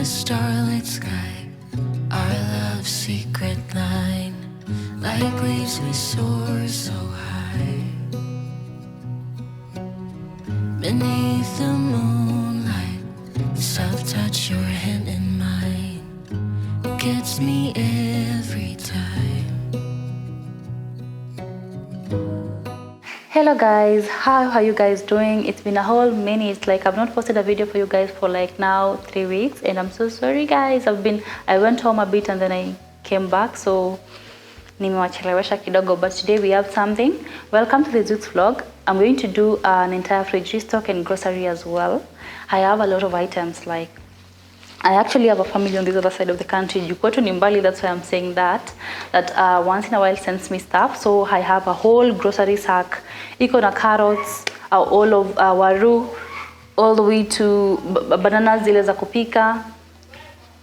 starlit sky, our love's secret line. Like leaves we soar so high. Beneath the moonlight, soft touch your hand in mine gets me every time. Hello guys, how are you guys doing? It's been a whole minute. Like, I've not posted a video for you guys for like now 3 weeks, and I'm so sorry guys. I went home a bit and then I came back, so nimewachelewesha kidogo, but today we have something. Welcome to this week's vlog. I'm going to do an entire fridge restock and grocery as well. I have a lot of items. Like, I actually have a family on this other side of the country. Jukoto Nimbali, that's why I'm saying that once in a while sends me stuff. So I have a whole grocery sack. Iko na carrots, all of waru, all the way to bananas zile za kupika.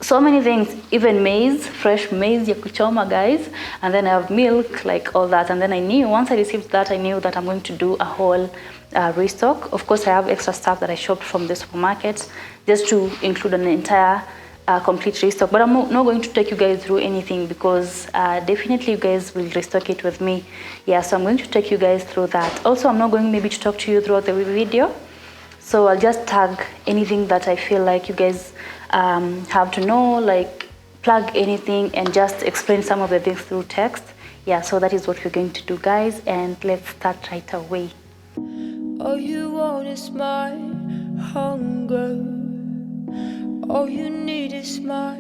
So many things, even maize, fresh maize ya kuchoma guys. And then I have milk, like all that. And then I knew, once I received that, I knew that I'm going to do a whole restock. Of course, I have extra stuff that I shopped from the supermarket just to include an entire complete restock. But I'm not going to take you guys through anything because definitely you guys will restock it with me. Yeah, so I'm going to take you guys through that. Also, I'm not going maybe to talk to you throughout the video. So I'll just tag anything that I feel like you guys have to know, like plug anything and just explain some of the things through text. Yeah, so that is what we're going to do guys, and let's start right away. All you want is my hunger. All you need is my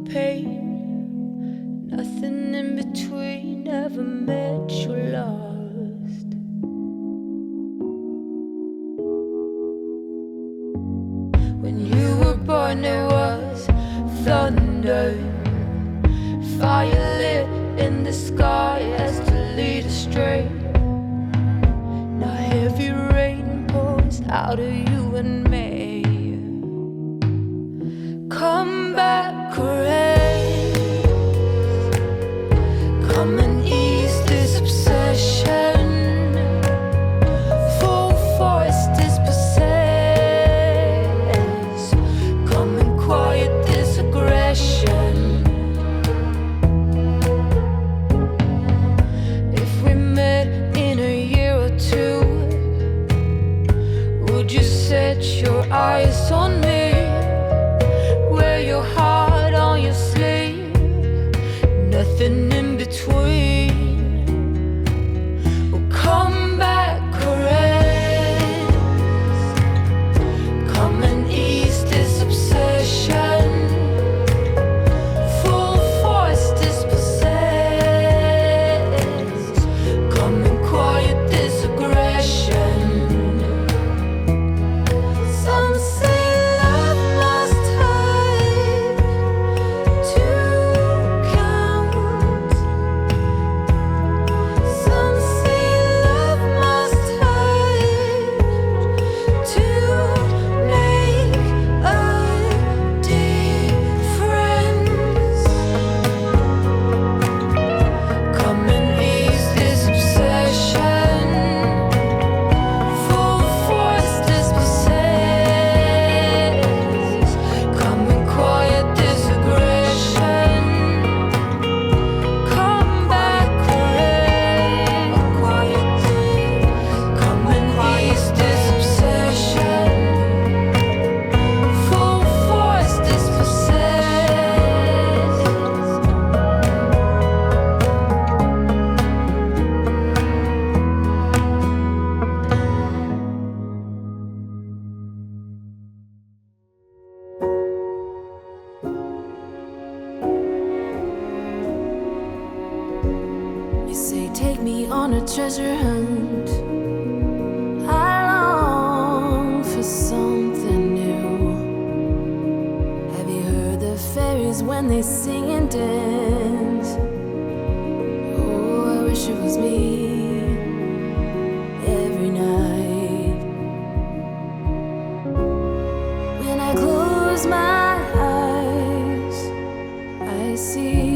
pain. Nothing in between, never met you lost. When you were born there was thunder, fire lit in the sky as to lead astray. Now heavy rain pours out of you and me. Come back, rain. Come and ease this obsession. Full force dispossess. Come and quiet this aggression. If we met in a year or two, would you set your eyes on me? Wear your heart on your sleeve, nothing in between. Oh, come back, caress. Come and ease this obsession. Full force dispossess. Come and quiet this aggression. Some say love must hurt to count. Some say love must hurt to make a difference. Come and ease this obsession. Full force dispossess. Come and quiet this aggression. Come back, rain. Quiet it. Come and ease this obsession. Full force dispossess. You say take me on a treasure hunt. I long for something new. Have you heard the fairies when they sing and dance? Oh, I wish it was me every night. When I close my eyes, I see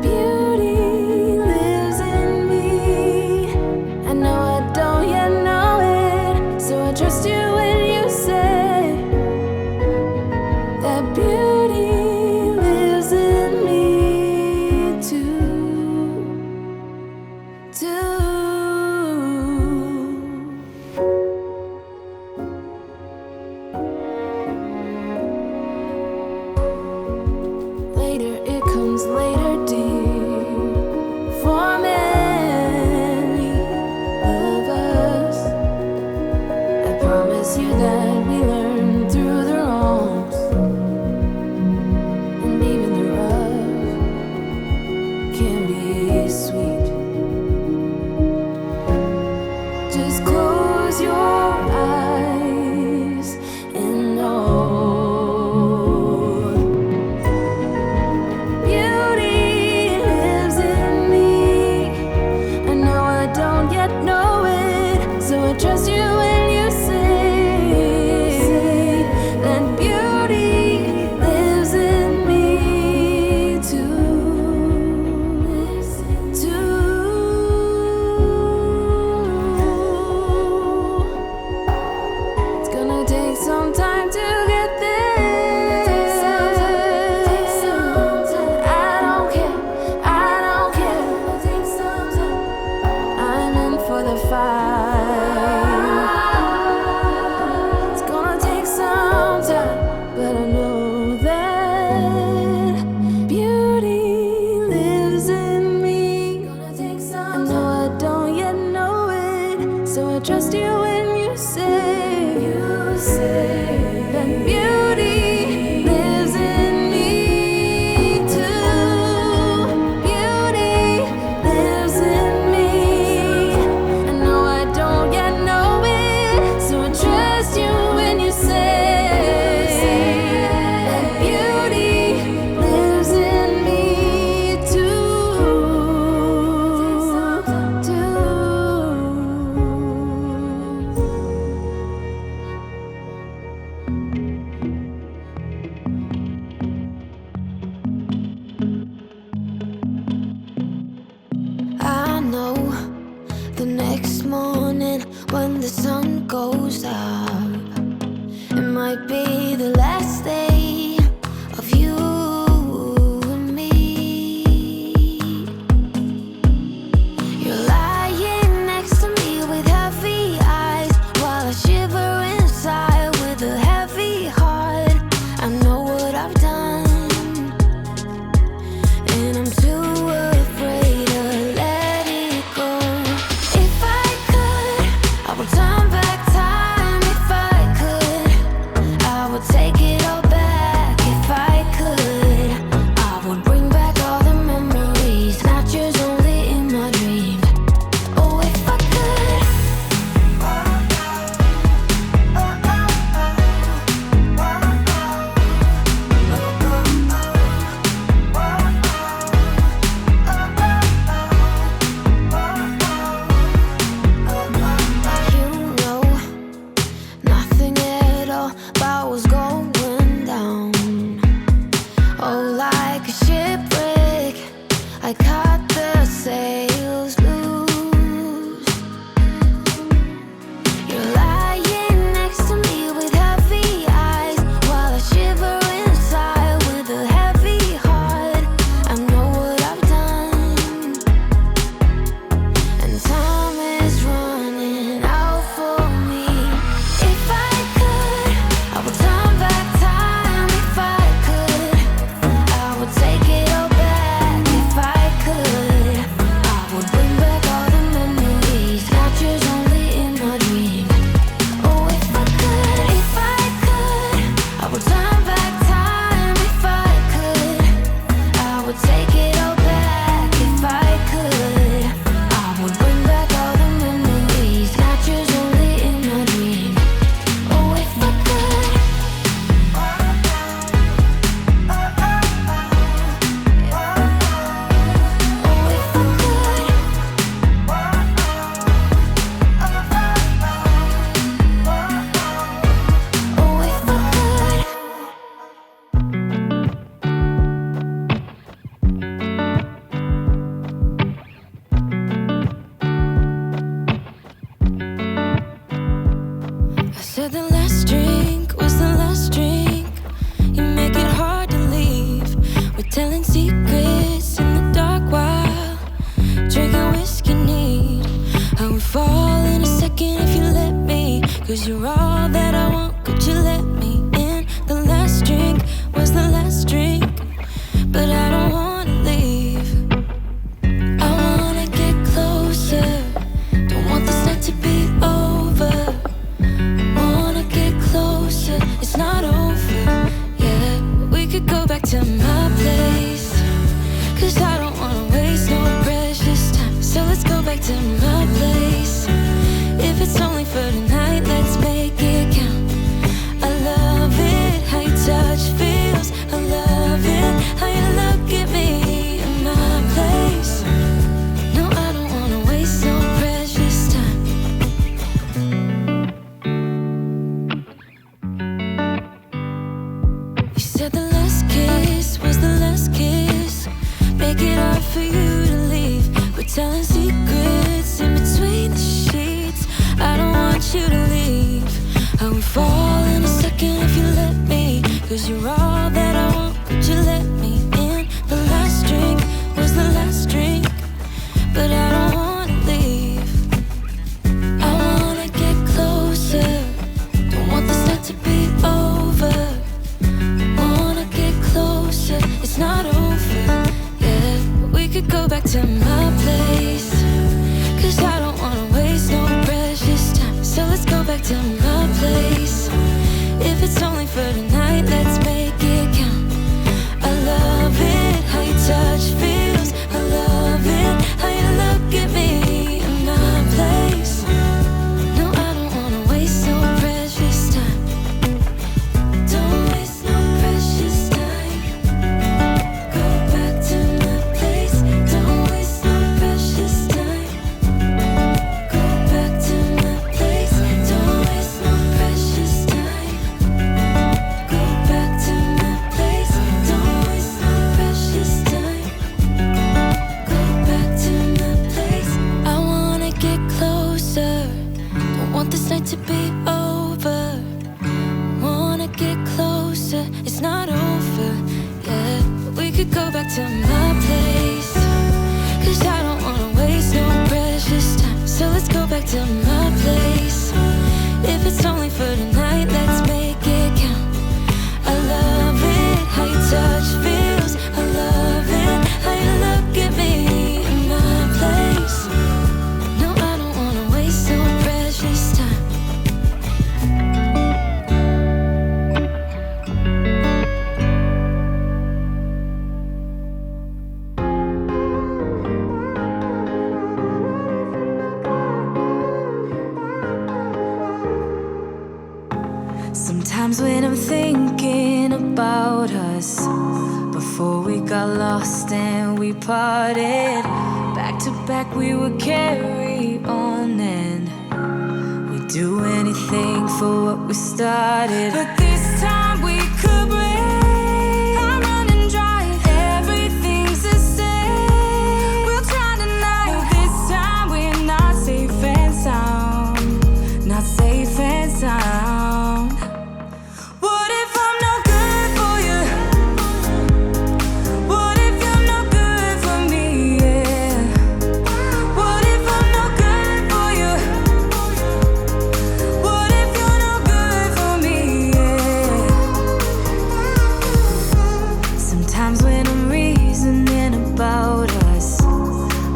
beauty lives in me. I know I don't yet know it, so I trust you when you say sun goes up, it might be the last day of you and me. You're lying next to me with heavy eyes, while I shiver inside with a heavy heart. I know what I've done, and I'm too afraid to let it go. If I could, I would turn back time. If I could, I would take it all back. If I could, I would bring back all the memories, not yours, only in my dreams. Oh, if I could. You know nothing at all about what's going down. Oh, like a shipwreck, I caught the sails loose. You're lying next to me with heavy eyes, while I shiver inside with a heavy heart. I know what I've done, and time is running out for me. If I could, I would turn back time. If I could, I would take it all back. If I could, I would bring back all the memories, not yours, only in my dreams. Oh, if I could, I would turn back time. If I could, I would take it all back. If I could, I would bring back all the memories, not yours, only in my dreams. Oh, if I could. Oh, if I could. Oh, if I could. I said the last drink was the last drink. You make it hard to leave. We're telling secrets in the dark while drinking whiskey neat. I would fall in a second if you let me, 'cause you're all that I want. Could you let me in? The last drink was the last drink, but I don't wanna leave. I wanna get closer, don't want this night to be over. Wanna get closer, it's not over yet. We could go back to my place, 'cause I don't wanna waste no precious time. So let's go back to my place. If it's only for tonight, let's make it count. I love it, how your touch feels. I love it, how you look at me in my place. No, I don't wanna waste no precious time. You said the last kiss was the last kiss. Make it hard for you to leave. We're telling secrets in between the sheets. I don't want you to leave. I would fall in a second if you let me, 'cause you're all that I want. Could you let me in? The last drink was the last drink, but I don't wanna leave. I wanna get closer, don't want this night to be over. Wanna get closer, it's not over yet. We could go back to my place, 'cause I don't wanna waste no precious time. So let's go back to my place. If it's only for tonight, let's make it could go back to my place, 'cause I don't wanna waste no precious time. So let's go back to my place. If it's only for tonight, let's make it count. I love it, how your touch feels. I love it, how you look at me in my place. No, I don't wanna waste no precious time. Sometimes when I'm thinking about us, before we got lost and we parted, back to back we would carry on and we'd do anything for what we started. But this time we could break. I'm running dry, everything's the same. We'll try tonight. This time we're not safe and sound. Not safe and sound. What if I'm no good for you? What if you're no good for me? Yeah. What if I'm no good for you? What if you're no good for me? Yeah. Sometimes when I'm reasoning about us,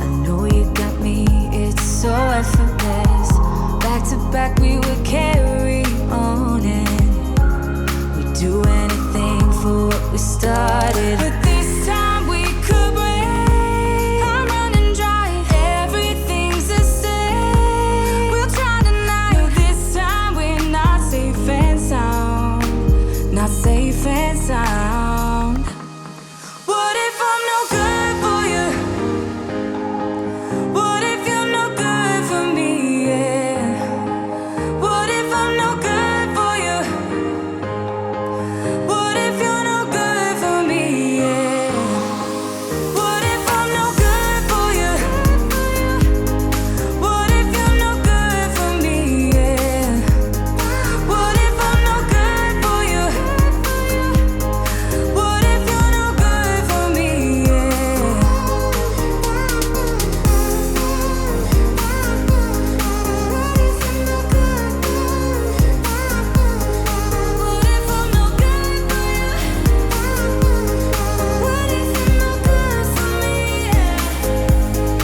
I know you got me, it's so effortless. Back to back we would carry on and do anything for what we started. But this time we could break. I'm running dry, everything's the same. We'll try tonight. This time we're not safe and sound. Not safe and sound. What if I'm no good for you? What if you're no good for me? Yeah. What if I'm no good for you? What if you're no good for me? Yeah. What if I'm no good for you? What if you're no good for me? Yeah. What if I'm no good for you? What if you're no good for me? Yeah. What if I'm no good for you? What if you're no good for me? Yeah.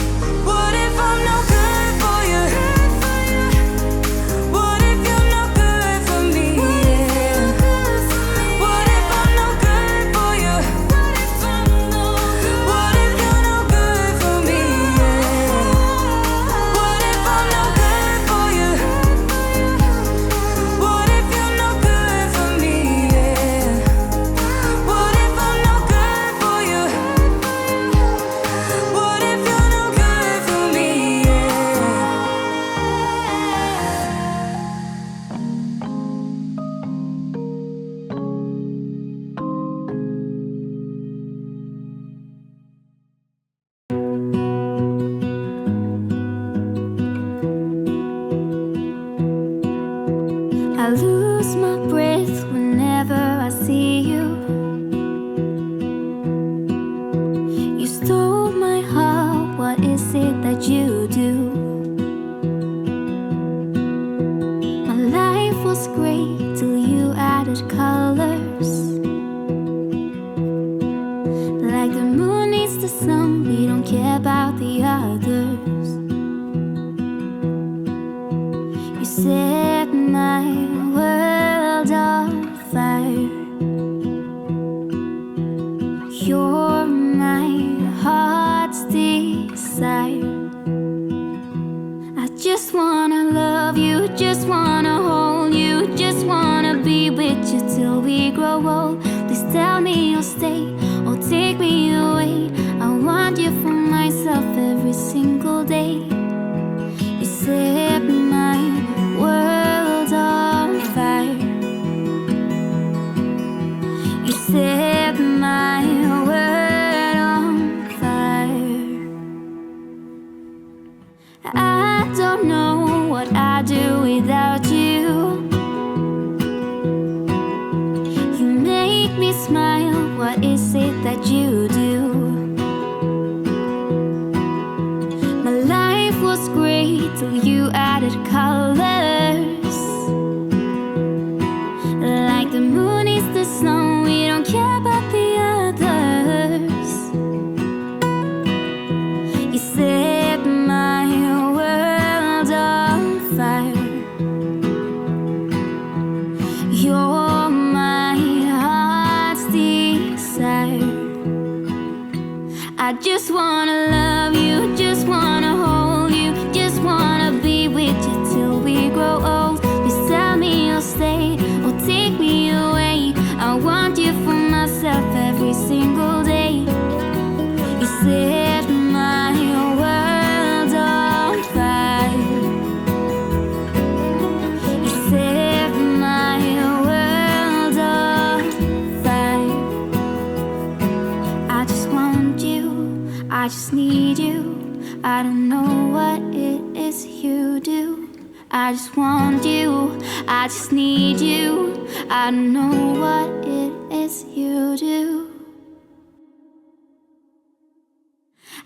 What if I'm no good for you? What if you're no good for me? Yeah. What if I'm no good for you? What if you're no good for me? Yeah. What if I'm no good for you? What if you're no good for me? Yeah. What if I'm no good for you? What if you're no good for me? I lose my breath whenever I see you. You stole my heart, what is it that you do? My life was great till you added colors. Like the moon needs the sun, we don't care about the others. You set my world on fire. You're my heart's desire. I just wanna love you, just wanna hold you, just wanna be with you till we grow old. Please tell me you'll stay or take me away. I want you for myself every single day. You set my world on fire. You set my world on fire. I don't know what I'd do without you. You make me smile, what is it that you do? I just wanna love you, just wanna hold you, just wanna be with you till we grow old. Please tell me you'll stay or take me away. I want you for myself every single day. You set my world on fire. You set my world on fire. I just want you, I just need you. I don't know what it is you do. I just want you, I just need you. I don't know what it is you do.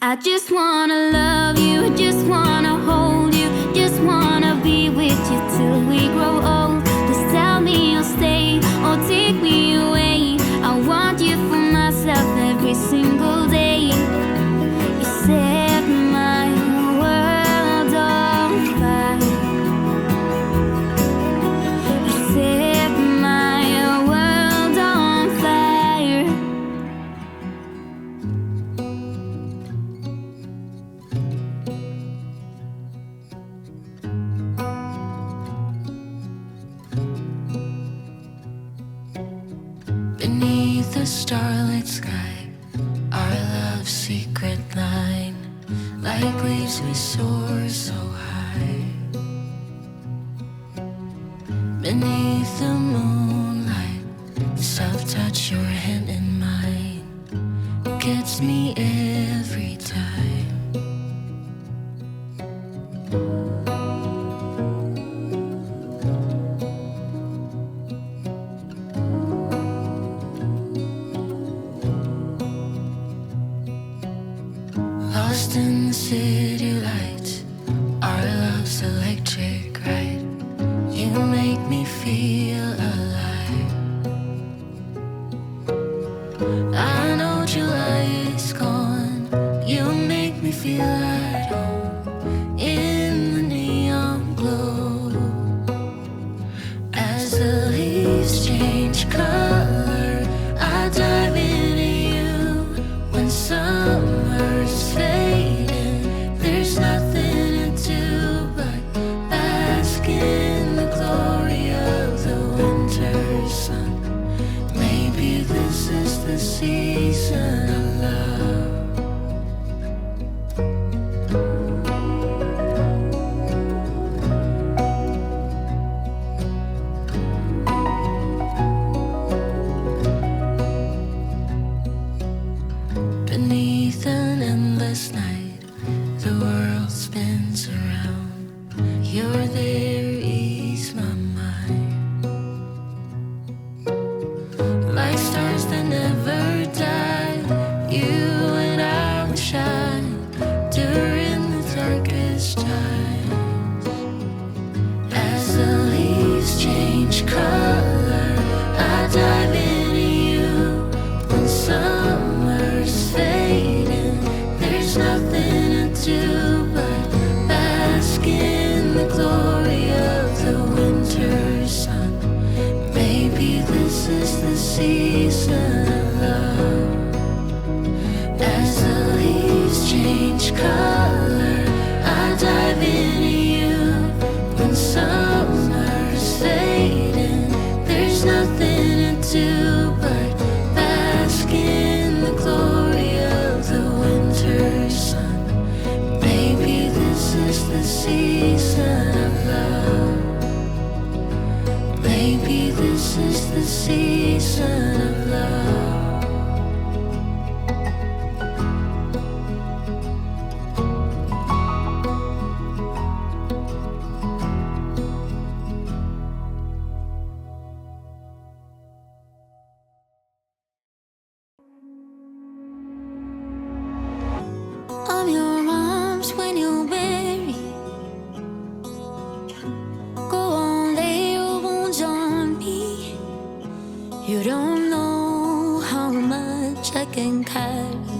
I just wanna love you, just wanna hold you, just wanna be with you till we grow old. Just tell me you'll stay or take me away. I want you for myself every single day. You set my world on fire. You set my world on fire. Beneath the starlit sky, our love's secret line, like leaves we soar so high. Beneath the moonlight, soft touch your hand in mine, gets me every time. Lost in the city lights, our love's electric right. You make me feel alive. I know July is gone. You make me feel at home in the neon glow. As the leaves change color, I dive into you. When summer's fading, there's nothing to do but bask in the glory of the winter sun. Maybe this is the season of love. Beneath an endless night, the world spins around. You're there, ease my mind. Like stars that never die, you and I will shine during the darkest times. As the leaves change color, I dive into you. When summer's fading, there's nothing to do but bask in the glory of the winter sun. Maybe this is the season of love. As the leaves change color, I dive into you. When summer's fading, there's nothing to do but bask in the glory of the winter sun. Maybe this is the season of love. Maybe this is the season of love. I'm your arms when you're weary. Go on, lay your wounds on me. You don't know how much I can carry.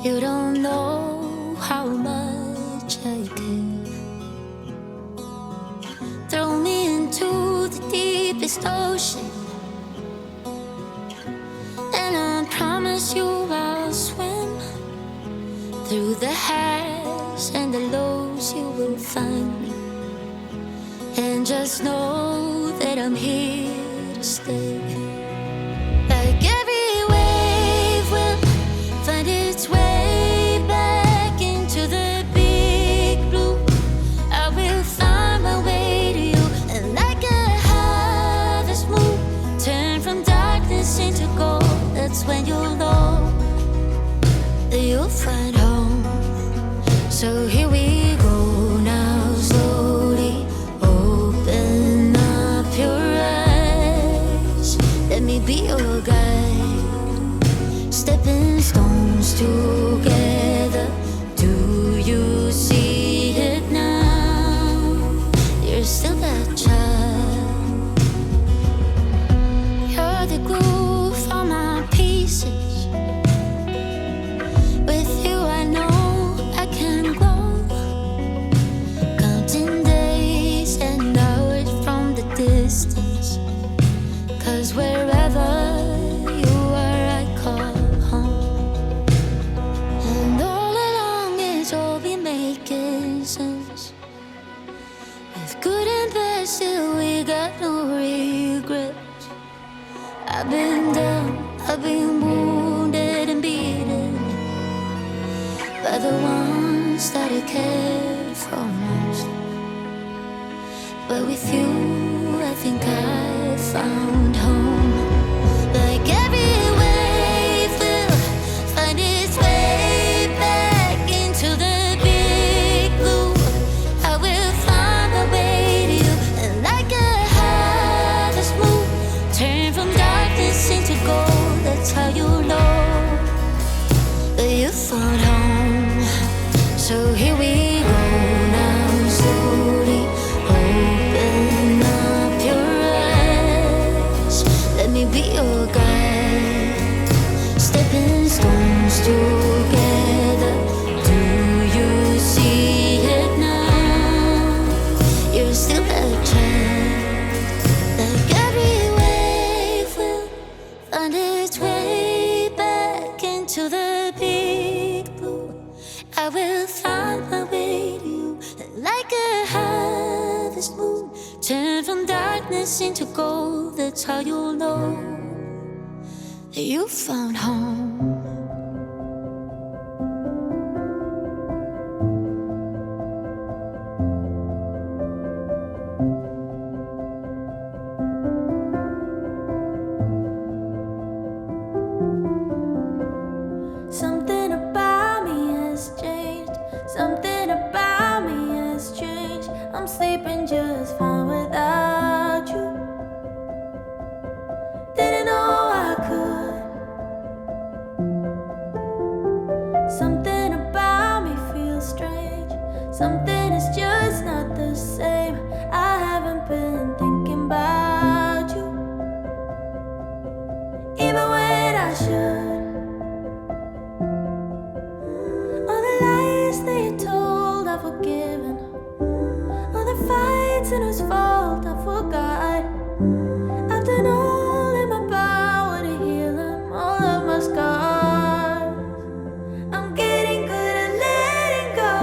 You don't know how much I care. Throw me into the deepest ocean, and I promise you I'll swim. Through the highs and the lows you will find me. And just know that I'm here to stay. Like every wave will find its way back into the big blue, I will find my way to you. And like a harvest moon, turn from darkness into gold. That's when you'll know that you'll find home. So here we go now, slowly open up your eyes. Let me be your guide. Stepping stones together. Do you see it now? You're still that child. You're the glue for my pieces. With you I know I can grow. Counting days and hours from the distance. 'Cause wherever you are I call home. And all along it's all been making sense. With good and bad still we got no regrets. I've been down, I've been wounded and beaten by the ones that I cared for most. But with you, I think I found home. Like every wave will find its way back into the big blue, I will find my way to you. And like a harvest moon, turn from darkness into gold. That's how you know that you found home. So here we go now, slowly open up your eyes. Let me be your guide. Stepping stones together. Do you see it now? You're still a child. Like every wave will find its way back into the big blue, I will find my way to you. And like a harvest moon, turn from darkness into gold. That's how you'll know that you found home. Something about me has changed. Something about me has changed. I'm sleeping just fine without you. Didn't know I could. Something about me feels strange. Something is just not the same. I haven't been thinking about you, even when I should. All the lies that you told, I've forgiven. All the fights and whose fault I forgot. I've done all in my power to heal them, all of my scars. I'm getting good at letting go.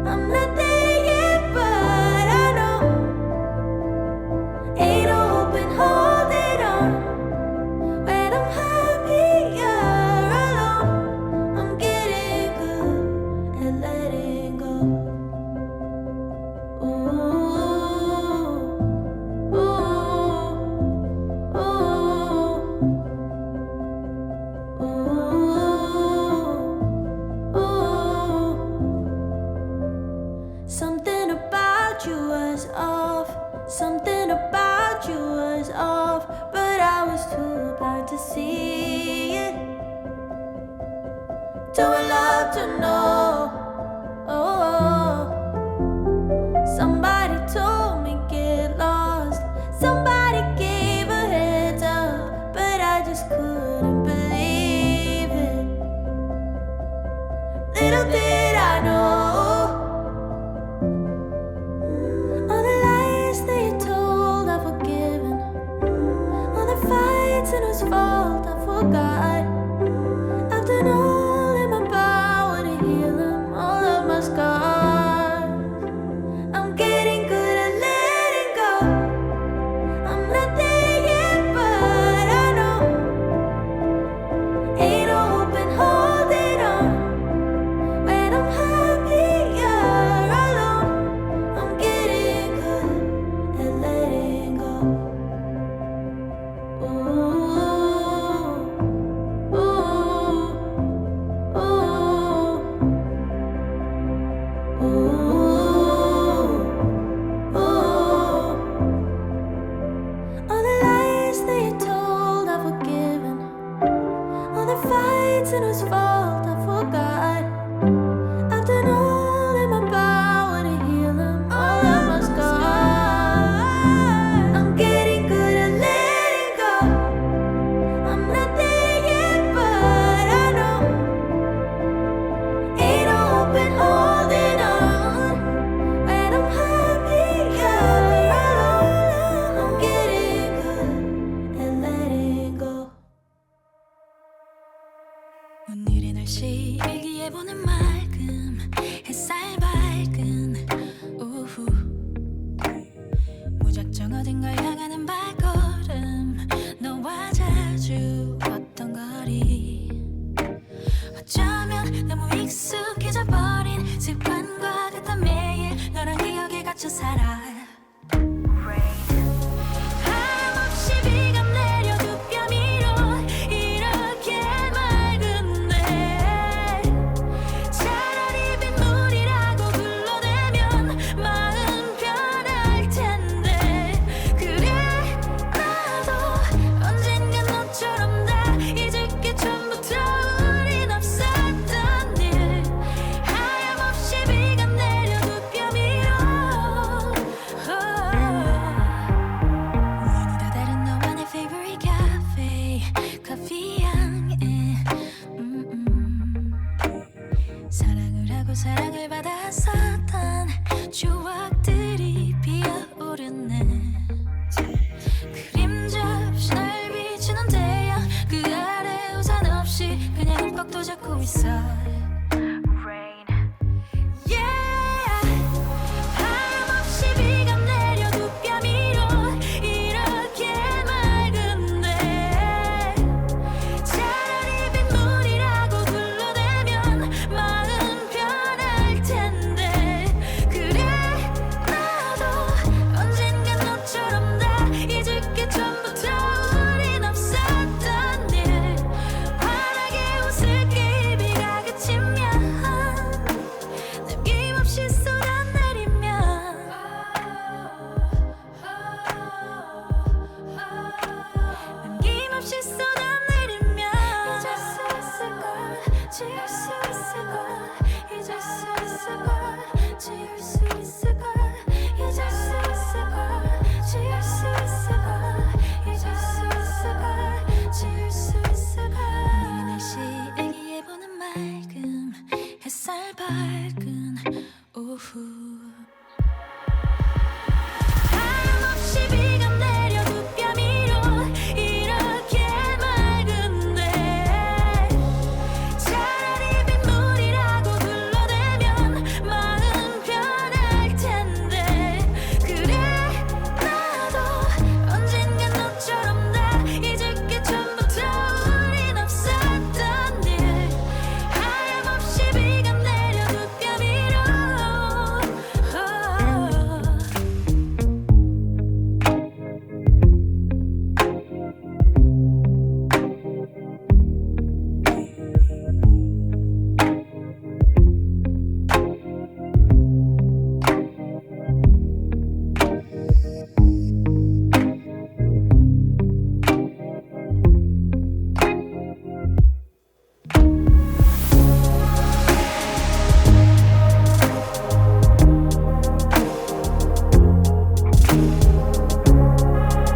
I'm not there yet, but I know ain't no hope in holding on when I'm happier alone. I'm getting good at letting go. Ooh, ooh, ooh, ooh, ooh. Something about you was off. Something about you was off, but I was too blind to see it. Too in love to know. Oh, somebody told me get lost. Somebody gave a heads up, but I just couldn't believe it. Little did I know. All the lies that you told, I've forgiven. All the fights and whose fault I forgot. I've done all in my power to it's whose fault I forgot. I've done all in my power to heal them, all of my scars. I'm getting good at letting go. I'm not there yet, but I know ain't no hope in holding on when I'm happier alone. I'm getting good at letting go. 오늘의 날씨 일기예보는 맑음 햇살 밝은 오후 무작정 어딘가 향하는 발걸음 너와 자주 걷던 거리 어쩌면 너무 익숙해져 버린 습관과 같던 매일 너랑 기억에 갇혀 살아 하염없이 비가 내려 두 뼘 위로 이렇게 맑은데 차라리 빗물이라고 불러대면 마음 편할 텐데 그래 나도 언젠간 너처럼 다 잊을 게 처음부터 우린 없었던 일 하염없이 비가 내려 두 뼘 위로 우연히 다 다른 너와 내 favorite cafe 커피 향에 사랑을 하고 사랑을 받았었던 추억들이 피어오르네 그림자 없이 날 비추는 태양 그 아래 우산 없이 그냥 흠뻑 도잡고 있어 하염없이 비가 내려 두 뼘 위로 이렇게 맑은데 차라리 빗물이라고 불러대면 마음 편할 텐데 그래 나도 언젠간 너처럼 다 잊을 게 처음부터 우린 없었던 일 환하게 웃을게 비가 그치면 남김없이 쏟아내리면 남김없이 쏟아내리면 잊을 수 있을걸 지울 수 있을걸 잊을 수 있을걸 지울 수